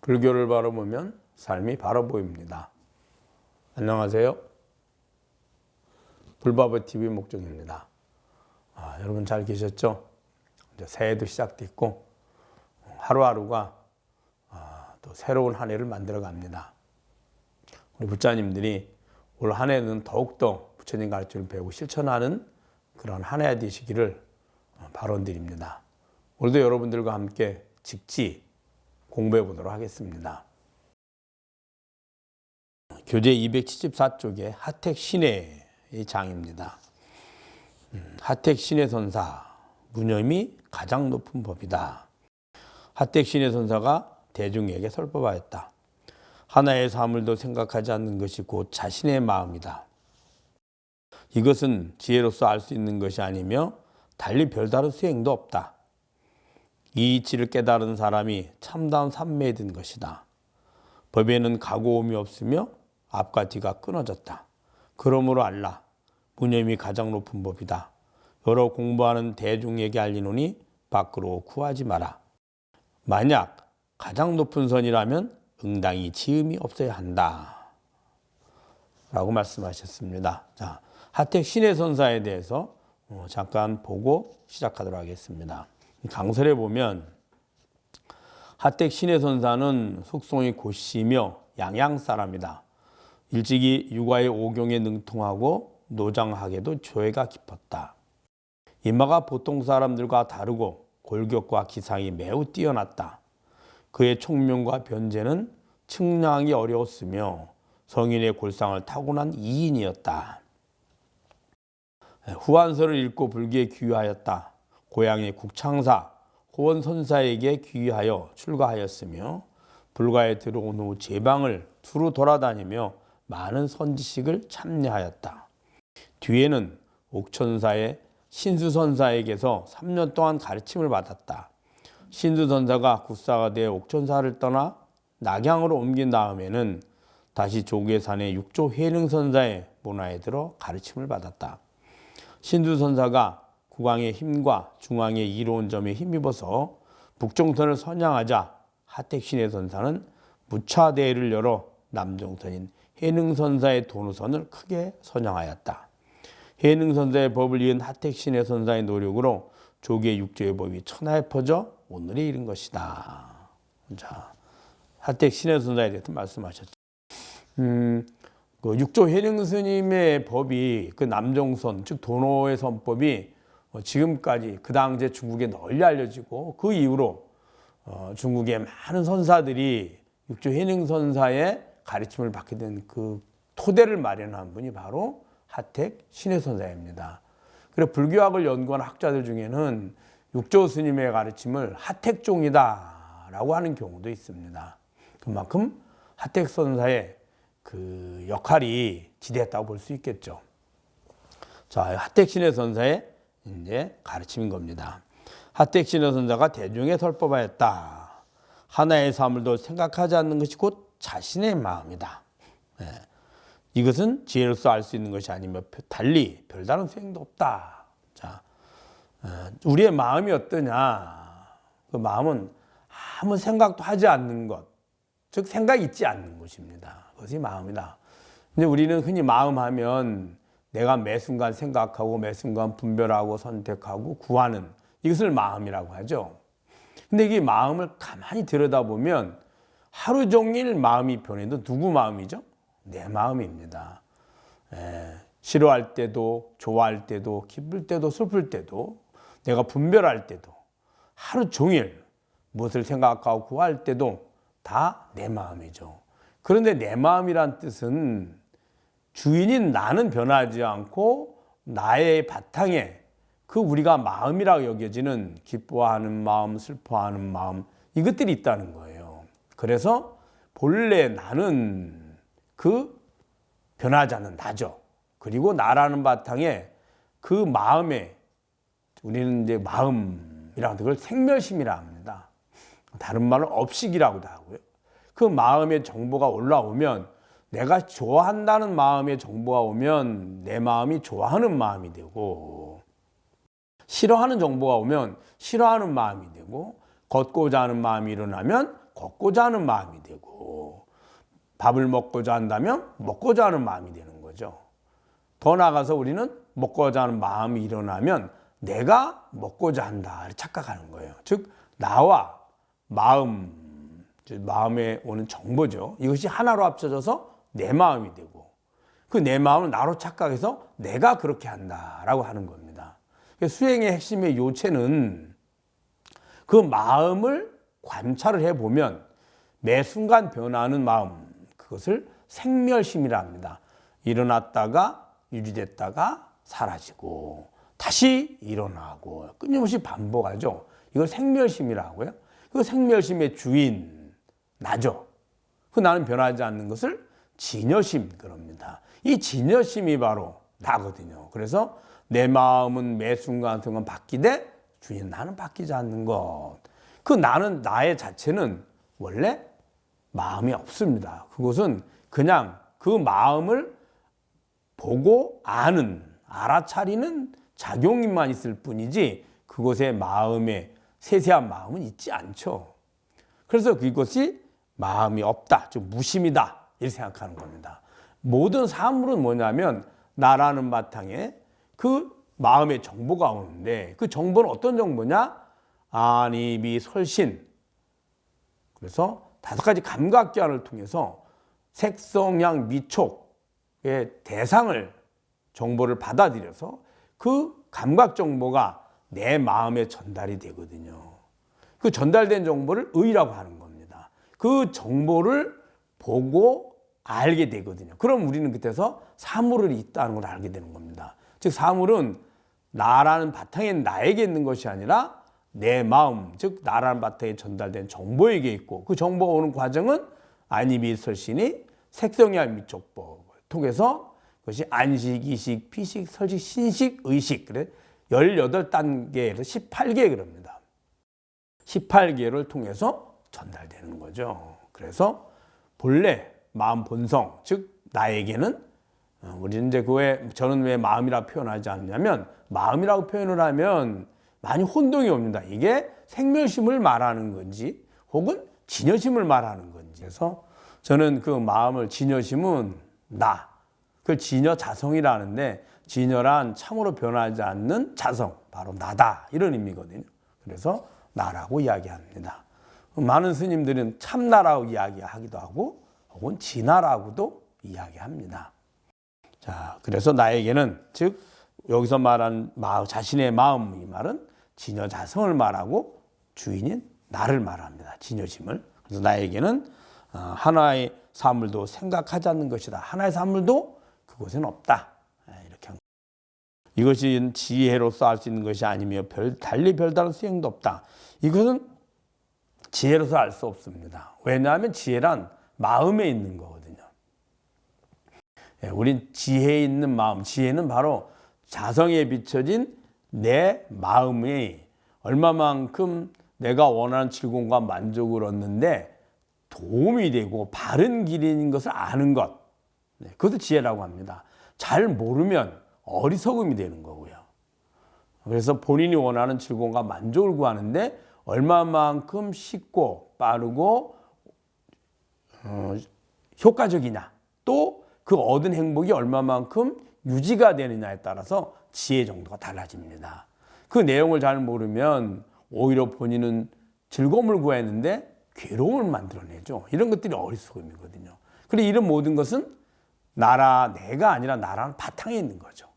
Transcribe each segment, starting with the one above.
불교를 바라보면 삶이 바로 보입니다. 안녕하세요. 불바보TV 목종입니다. 여러분 잘 계셨죠? 이제 새해도 시작됐고 하루하루가 또 새로운 한 해를 만들어 갑니다. 우리 부처님들이 올 한 해는 더욱더 부처님 가르침을 배우고 실천하는 그런 한 해 되시기를 발언드립니다. 오늘도 여러분들과 함께 직지 공부해 보도록 하겠습니다. 교재 274쪽에 하택신해의 장입니다. 하택신해선사, 무념이 가장 높은 법이다. 하택신해선사가 대중에게 설법하였다. 하나의 사물도 생각하지 않는 것이 곧 자신의 마음이다. 이것은 지혜로서 알 수 있는 것이 아니며 달리 별다른 수행도 없다. 이 이치를 깨달은 사람이 참다운 삼매에 든 것이다. 법에는 가고옴이 없으며 앞과 뒤가 끊어졌다. 그러므로 알라. 무념이 가장 높은 법이다. 여러 공부하는 대중에게 알리노니 밖으로 구하지 마라. 만약 가장 높은 선이라면 응당히 지음이 없어야 한다. 라고 말씀하셨습니다. 자, 하택신해선사에 대해서 잠깐 보고 시작하도록 하겠습니다. 강설에 보면 하택신해선사는 숙성이 고시며 양양 사람이다. 일찍이 육아의 오경에 능통하고 노장학에도 조예가 깊었다. 이마가 보통 사람들과 다르고 골격과 기상이 매우 뛰어났다. 그의 총명과 변제는 측량이 어려웠으며 성인의 골상을 타고난 이인이었다. 후한서를 읽고 불교에 귀화하였다. 고향의 국창사 호원선사에게 귀하여 출가하였으며 불가에 들어온 후 제방을 두루 돌아다니며 많은 선지식을 참여하였다. 뒤에는 옥천사의 신수선사에게서 3년 동안 가르침을 받았다. 신수선사가 국사가 되어 옥천사를 떠나 낙양으로 옮긴 다음에는 다시 조계산의 육조회능선사의 문화에 들어 가르침을 받았다. 신수선사가 국왕의 힘과 중앙의 이로운 점에 힘입어서 북종선을 선양하자 하택신해선사는 무차대회를 열어 남종선인 해능선사의 도노선을 크게 선양하였다. 해능선사의 법을 이은 하택신해선사의 노력으로 조계 육조의 법이 천하에 퍼져 오늘에 이른 것이다. 자, 하택신해선사에 대해서 말씀하셨죠. 그 육조 해능스님의 법이 그 남종선 즉 도노의 선법이 지금까지 그 당시에 중국에 널리 알려지고 그 이후로 중국의 많은 선사들이 육조 해능선사의 가르침을 받게 된 그 토대를 마련한 분이 바로 하택신해선사입니다. 그래서 불교학을 연구한 학자들 중에는 육조 스님의 가르침을 하택종이다라고 하는 경우도 있습니다. 그만큼 하택선사의 그 역할이 지대했다고 볼 수 있겠죠. 자, 하택신해선사의 이제 가르침인 겁니다. 하택신해선사가 대중에 설법하였다. 하나의 사물도 생각하지 않는 것이 곧 자신의 마음이다. 이것은 지혜로서 알 수 있는 것이 아니며 달리 별다른 수행도 없다. 자, 우리의 마음이 어떠냐? 그 마음은 아무 생각도 하지 않는 것, 즉 생각이 있지 않는 것입니다. 그것이 마음이다. 근데 우리는 흔히 마음하면 내가 매 순간 생각하고 매 순간 분별하고 선택하고 구하는 이것을 마음이라고 하죠. 근데 이 마음을 가만히 들여다보면 하루 종일 마음이 변해도 누구 마음이죠? 내 마음입니다. 싫어할 때도 좋아할 때도 기쁠 때도 슬플 때도 내가 분별할 때도 하루 종일 무엇을 생각하고 구할 때도 다 내 마음이죠. 그런데 내 마음이란 뜻은 주인인 나는 변하지 않고 나의 바탕에 그 우리가 마음이라고 여겨지는 기뻐하는 마음, 슬퍼하는 마음 이것들이 있다는 거예요. 그래서 본래 나는 그 변하지 않는 나죠. 그리고 나라는 바탕에 그 마음에 우리는 이제 마음이라고 하는 걸 생멸심이라 합니다. 다른 말은 업식이라고도 하고요. 그 마음의 정보가 올라오면 내가 좋아한다는 마음의 정보가 오면 내 마음이 좋아하는 마음이 되고 싫어하는 정보가 오면 싫어하는 마음이 되고 걷고자 하는 마음이 일어나면 걷고자 하는 마음이 되고, 밥을 먹고자 한다면 먹고자 하는 마음이 되는 거죠. 더 나아가서 우리는 먹고자 하는 마음이 일어나면 내가 먹고자 한다 이렇게 착각하는 거예요. 즉 나와 마음에 오는 정보죠. 이것이 하나로 합쳐져서 내 마음이 되고, 그 내 마음을 나로 착각해서 내가 그렇게 한다라고 하는 겁니다. 수행의 핵심의 요체는 그 마음을 관찰을 해보면 매 순간 변화하는 마음, 그것을 생멸심이라 합니다. 일어났다가 유지됐다가 사라지고 다시 일어나고 끊임없이 반복하죠. 이걸 생멸심이라고요. 그 생멸심의 주인 나죠. 그 나는 변하지 않는 것을 진여심 그럽니다. 이 진여심이 바로 나거든요. 그래서 내 마음은 매 순간순간 바뀌되 주인 나는 바뀌지 않는 것. 그 나는 나의 자체는 원래 마음이 없습니다. 그것은 그냥 그 마음을 보고 알아차리는 작용만 있을 뿐이지 그곳에 마음의 세세한 마음은 있지 않죠. 그래서 그것이 마음이 없다, 즉 무심이다 이렇게 생각하는 겁니다. 모든 사물은 뭐냐면 나라는 바탕에 그 마음의 정보가 오는데, 그 정보는 어떤 정보냐? 안이비 설신. 그래서 5가지 감각기관을 통해서 색성향 미촉의 대상을 정보를 받아들여서 그 감각 정보가 내 마음에 전달이 되거든요. 그 전달된 정보를 의라고 하는 겁니다. 그 정보를 보고 알게 되거든요. 그럼 우리는 그때서 사물이 있다는 걸 알게 되는 겁니다. 즉 사물은 나라는 바탕에 나에게 있는 것이 아니라 내 마음, 즉 나라는 바탕에 전달된 정보에게 있고, 그 정보가 오는 과정은 안이비설신이 색성향 미촉법을 통해서 그것이 안식, 이식, 피식, 설식, 신식, 의식, 그래 18단계에서 18개 그럽니다. 18개를 통해서 전달되는 거죠. 그래서 본래 마음 본성, 즉 나에게는 우리는 이제 저는 왜 마음이라고 표현하지 않냐면, 마음이라고 표현을 하면 많이 혼동이 옵니다. 이게 생멸심을 말하는 건지 혹은 진여심을 말하는 건지. 그래서 저는 그 마음을, 진여심은 나, 그걸 진여자성이라 하는데, 진여란 참으로 변하지 않는 자성, 바로 나다 이런 의미거든요. 그래서 나라고 이야기합니다. 많은 스님들은 참나라고 이야기하기도 하고 혹은 진나라고도 이야기합니다. 자, 그래서 나에게는, 즉 여기서 말한 자신의 마음, 이 말은 진여자성을 말하고 주인인 나를 말합니다. 진여심을. 그래서 나에게는 하나의 사물도 생각하지 않는 것이다. 하나의 사물도 그곳에는 없다. 이렇게 한 거예요. 이것이 지혜로서 알 수 있는 것이 아니며 달리 별다른 수행도 없다. 이것은 지혜로서 알 수 없습니다. 왜냐하면 지혜란 마음에 있는 거거든요. 우린 지혜에 있는 마음, 지혜는 바로 자성에 비춰진 내 마음이 얼마만큼 내가 원하는 즐거움과 만족을 얻는데 도움이 되고 바른 길인 것을 아는 것, 그것도 지혜라고 합니다. 잘 모르면 어리석음이 되는 거고요. 그래서 본인이 원하는 즐거움과 만족을 구하는데 얼마만큼 쉽고 빠르고 효과적이냐, 또 그 얻은 행복이 얼마만큼 유지가 되느냐에 따라서 지혜 정도가 달라집니다. 그 내용을 잘 모르면 오히려 본인은 즐거움을 구했는데 괴로움을 만들어내죠. 이런 것들이 어리석음이거든요. 그리고 이런 모든 것은 내가 아니라 나라는 바탕에 있는 거죠.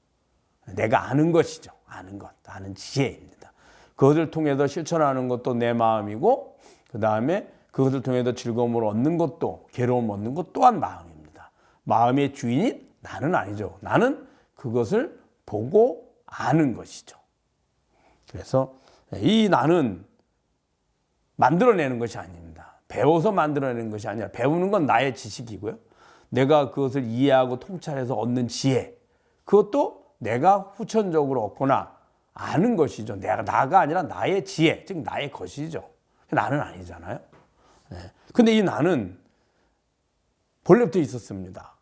내가 아는 것이죠. 아는 것, 아는 지혜입니다. 그것을 통해서 실천하는 것도 내 마음이고, 그 다음에 그것을 통해서 즐거움을 얻는 것도, 괴로움을 얻는 것 또한 마음입니다. 마음의 주인인 나는 아니죠. 나는 그것을 보고 아는 것이죠. 그래서 이 나는 만들어내는 것이 아닙니다. 배워서 만들어내는 것이 아니라, 배우는 건 나의 지식이고요. 내가 그것을 이해하고 통찰해서 얻는 지혜, 그것도 내가 후천적으로 얻거나 아는 것이죠. 나가 아니라 나의 지혜, 즉 나의 것이죠. 나는 아니잖아요. 근데 이 나는 본래부터 있었습니다.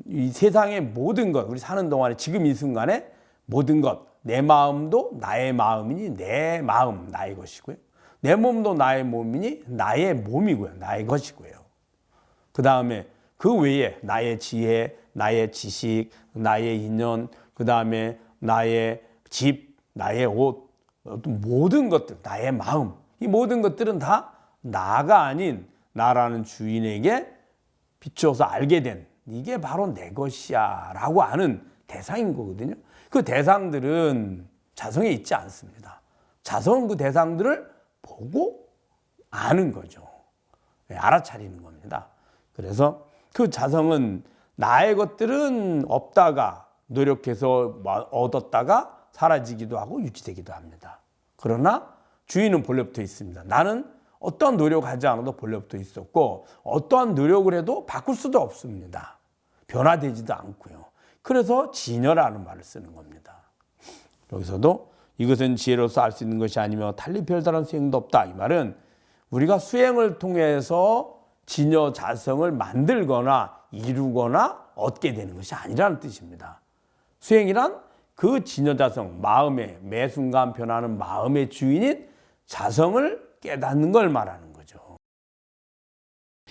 이 세상의 모든 것, 우리 사는 동안에 지금 이 순간에 모든 것, 내 마음도 나의 마음이니 내 마음, 나의 것이고요. 내 몸도 나의 몸이니 나의 몸이고요. 나의 것이고요. 그 다음에 그 외에 나의 지혜, 나의 지식, 나의 인연, 그 다음에 나의 집, 나의 옷, 모든 것들, 나의 마음, 이 모든 것들은 다 나가 아닌 나라는 주인에게 비추어서 알게 된 이게 바로 내 것이야 라고 아는 대상인 거거든요. 그 대상들은 자성에 있지 않습니다. 자성은 그 대상들을 보고 아는 거죠. 알아차리는 겁니다. 그래서 그 자성은 나의 것들은 없다가 노력해서 얻었다가 사라지기도 하고 유지되기도 합니다. 그러나 주인은 본래부터 있습니다. 나는 어떠한 노력하지 않아도 본래부터 있었고 어떠한 노력을 해도 바꿀 수도 없습니다. 변화되지도 않고요. 그래서 진여라는 말을 쓰는 겁니다. 여기서도 이것은 지혜로서 알 수 있는 것이 아니며 달리 별다른 수행도 없다. 이 말은 우리가 수행을 통해서 진여 자성을 만들거나 이루거나 얻게 되는 것이 아니라는 뜻입니다. 수행이란 그 진여 자성, 마음의 매 순간 변하는 마음의 주인인 자성을 깨닫는 걸 말하는 거죠.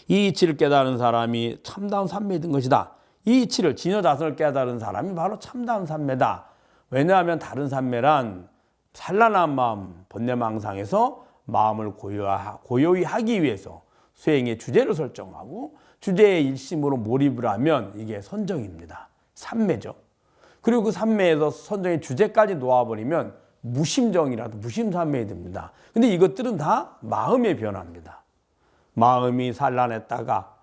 이 이치를 깨달은 사람이 참다운 삼매에 든 것이다. 이 이치를 진여 자성을 깨달은 사람이 바로 참다운 삼매다. 왜냐하면 다른 삼매란 산란한 마음, 번뇌망상에서 마음을 고요히 하기 위해서 수행의 주제를 설정하고 주제의 일심으로 몰입을 하면 이게 선정입니다. 삼매죠. 그리고 그 삼매에서 선정의 주제까지 놓아버리면 무심정이라도 무심삼매에 듭니다. 근데 이것들은 다 마음의 변화입니다. 마음이 산란했다가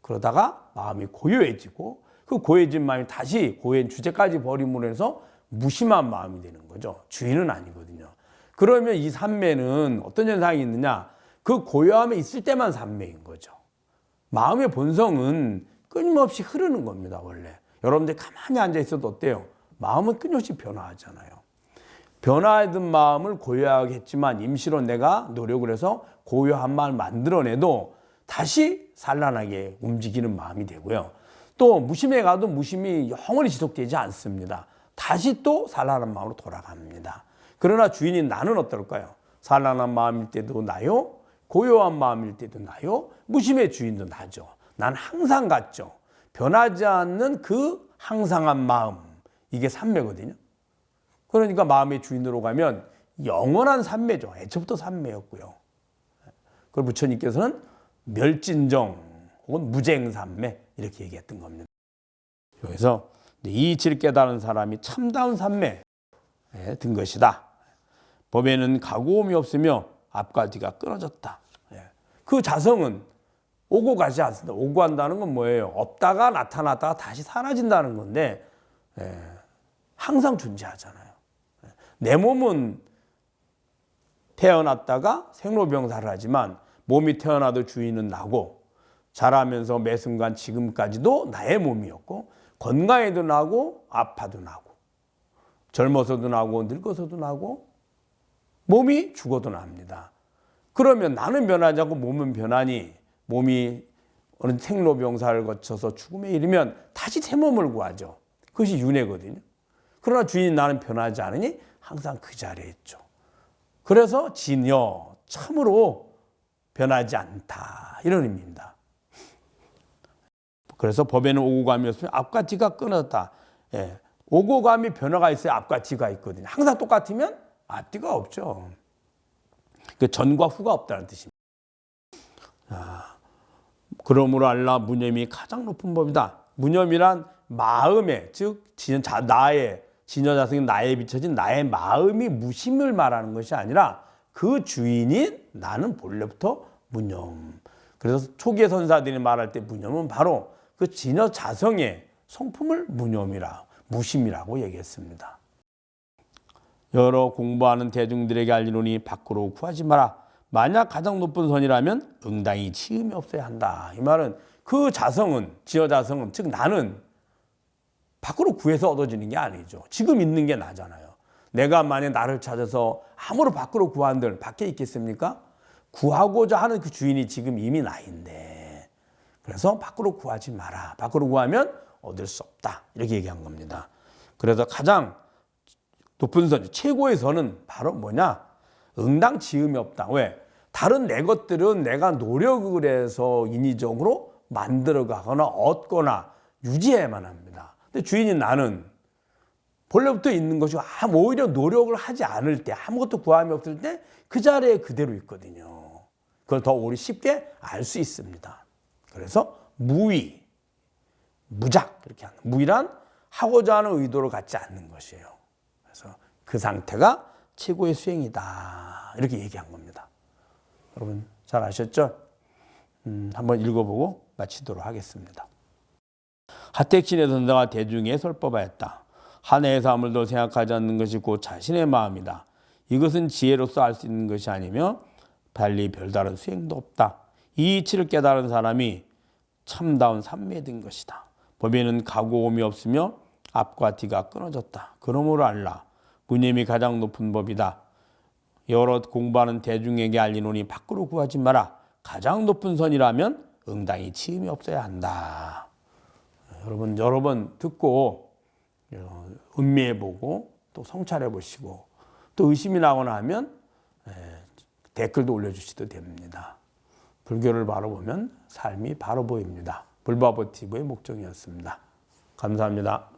그러다가 마음이 고요해지고 그 고요해진 마음이 다시 고요한 주제까지 버림으로 해서 무심한 마음이 되는 거죠. 주인은 아니거든요. 그러면 이 삼매는 어떤 현상이 있느냐? 그 고요함에 있을 때만 삼매인 거죠. 마음의 본성은 끊임없이 흐르는 겁니다, 원래. 여러분들 가만히 앉아 있어도 어때요? 마음은 끊임없이 변화하잖아요. 변화하던 마음을 고요하게 했지만 임시로 내가 노력을 해서 고요한 마음을 만들어내도 다시 산란하게 움직이는 마음이 되고요. 또 무심해 가도 무심이 영원히 지속되지 않습니다. 다시 또 산란한 마음으로 돌아갑니다. 그러나 주인인 나는 어떨까요? 산란한 마음일 때도 나요. 고요한 마음일 때도 나요. 무심의 주인도 나죠. 난 항상 같죠. 변하지 않는 그 항상한 마음. 이게 삼매거든요. 그러니까 마음의 주인으로 가면 영원한 삼매죠. 애초부터 삼매였고요. 그걸 부처님께서는 멸진정 혹은 무쟁삼매 이렇게 얘기했던 겁니다. 여기서 이 이치를 깨달은 사람이 참다운 삼매에 든 것이다. 법에는 가고옴이 없으며 앞과 뒤가 끊어졌다. 그 자성은 오고 가지 않습니다. 오고 간다는 건 뭐예요? 없다가 나타났다가 다시 사라진다는 건데 항상 존재하잖아요. 내 몸은 태어났다가 생로병사를 하지만 몸이 태어나도 주인은 나고 자라면서 매 순간 지금까지도 나의 몸이었고 건강해도 나고 아파도 나고 젊어서도 나고 늙어서도 나고 몸이 죽어도 납니다. 그러면 나는 변하지 않고 몸은 변하니 몸이 어느 생로병사를 거쳐서 죽음에 이르면 다시 새 몸을 구하죠. 그것이 윤회거든요. 그러나 주인 나는 변하지 않으니 항상 그 자리에 있죠. 그래서 진여, 참으로 변하지 않다 이런 의미입니다. 그래서 법에는 오고 감이 없으면 앞과 뒤가 끊어졌다. 오고 감이 변화가 있어야 앞과 뒤가 있거든요. 항상 똑같으면 앞뒤가 없죠. 그 전과 후가 없다는 뜻입니다. 그러므로 알라 무념이 가장 높은 법이다. 무념이란 마음의 즉 나의 진여자성인 나에 비춰진 나의 마음이 무심을 말하는 것이 아니라 그 주인인 나는 본래부터 무념. 그래서 초기의 선사들이 말할 때 무념은 바로 그 진여자성의 성품을 무심이라고 얘기했습니다. 여러 공부하는 대중들에게 알리노니 밖으로 구하지 마라. 만약 가장 높은 선이라면 응당히 치음이 없어야 한다. 이 말은 그 자성은 진여자성은 즉 나는 밖으로 구해서 얻어지는 게 아니죠. 지금 있는 게 나잖아요. 내가 만약 나를 찾아서 아무로 밖으로 구한들 밖에 있겠습니까? 구하고자 하는 그 주인이 지금 이미 나인데 그래서 밖으로 구하지 마라. 밖으로 구하면 얻을 수 없다. 이렇게 얘기한 겁니다. 그래서 가장 높은 선, 최고의 선은 바로 뭐냐? 응당 지음이 없다. 왜? 다른 내 것들은 내가 노력을 해서 인위적으로 만들어가거나 얻거나 유지해야만 합니다. 근데 주인이 나는 본래부터 있는 것이고 오히려 노력을 하지 않을 때, 아무것도 구함이 없을 때 그 자리에 그대로 있거든요. 그걸 더 우리 쉽게 알 수 있습니다. 그래서 무의, 무작 이렇게 하는, 무의란 하고자 하는 의도를 갖지 않는 것이에요. 그래서 그 상태가 최고의 수행이다 이렇게 얘기한 겁니다. 여러분 잘 아셨죠? 한번 읽어보고 마치도록 하겠습니다. 하택신의 선사가 대중에 설법하였다. 한 해의 삶을 더 생각하지 않는 것이 곧 자신의 마음이다. 이것은 지혜로서 알 수 있는 것이 아니며 달리 별다른 수행도 없다. 이 이치를 깨달은 사람이 참다운 삼매에 든 것이다. 법에는 가고 오미 없으며 앞과 뒤가 끊어졌다. 그러므로 알라. 무념이 가장 높은 법이다. 여러 공부하는 대중에게 알리노니 밖으로 구하지 마라. 가장 높은 선이라면 응당히 치음이 없어야 한다. 여러분 여러 번 듣고 음미해보고 또 성찰해보시고 또 의심이 나거나 하면 댓글도 올려주셔도 됩니다. 불교를 바로 보면 삶이 바로 보입니다. 불바보 TV의 목적이었습니다. 감사합니다.